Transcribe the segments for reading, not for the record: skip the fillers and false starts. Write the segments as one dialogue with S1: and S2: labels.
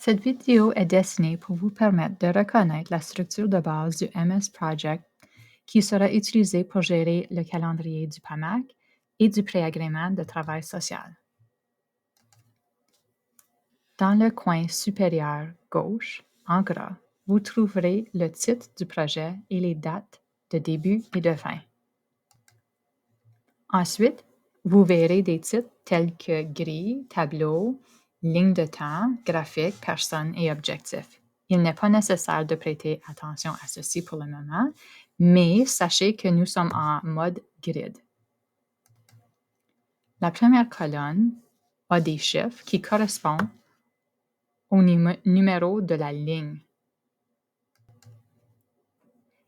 S1: Cette vidéo est destinée pour vous permettre de reconnaître la structure de base du MS Project qui sera utilisée pour gérer le calendrier du PAMAC et du préagrément de travail social. Dans le coin supérieur gauche, en gras, vous trouverez le titre du projet et les dates de début et de fin. Ensuite, vous verrez des titres tels que grille, tableau, ligne de temps, graphique, personne et objectif. Il n'est pas nécessaire de prêter attention à ceci pour le moment, mais sachez que nous sommes en mode grid. La première colonne a des chiffres qui correspondent au numéro de la ligne.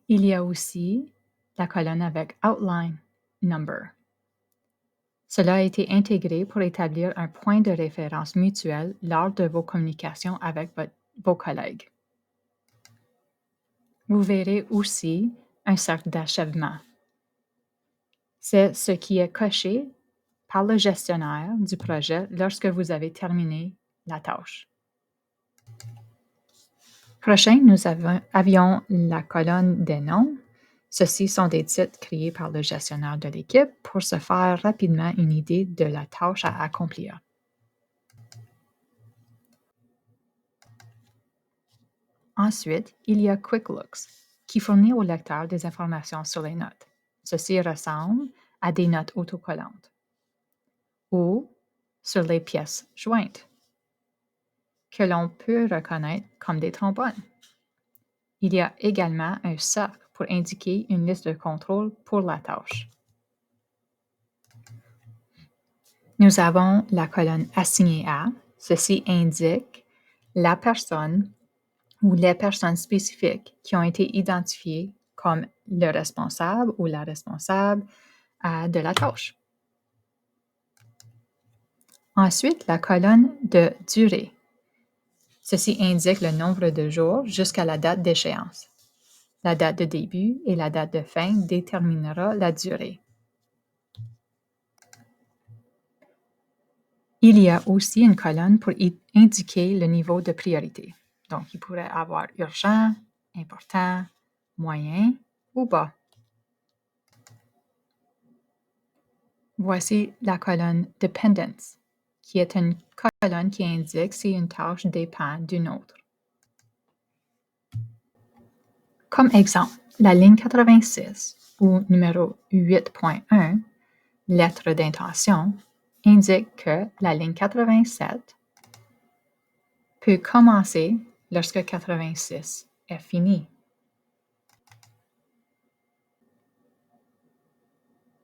S1: Il y a aussi la colonne avec Outline Number. Cela a été intégré pour établir un point de référence mutuel lors de vos communications avec vos collègues. Vous verrez aussi un cercle d'achèvement. C'est ce qui est coché par le gestionnaire du projet lorsque vous avez terminé la tâche. Prochain, nous avions la colonne des noms. Ceux-ci sont des titres créés par le gestionnaire de l'équipe pour se faire rapidement une idée de la tâche à accomplir. Ensuite, il y a Quick Looks, qui fournit au lecteur des informations sur les notes. Ceci ressemble à des notes autocollantes ou sur les pièces jointes, que l'on peut reconnaître comme des trombones. Il y a également un cercle pour indiquer une liste de contrôle pour la tâche. Nous avons la colonne assignée à. Ceci indique la personne ou les personnes spécifiques qui ont été identifiées comme le responsable ou la responsable de la tâche. Ensuite, la colonne de durée. Ceci indique le nombre de jours jusqu'à la date d'échéance. La date de début et la date de fin déterminera la durée. Il y a aussi une colonne pour indiquer le niveau de priorité. Donc, il pourrait avoir urgent, important, moyen ou bas. Voici la colonne Dependence, qui est une colonne qui indique si une tâche dépend d'une autre. Comme exemple, la ligne 86 ou numéro 8.1, lettre d'intention, indique que la ligne 87 peut commencer lorsque 86 est fini.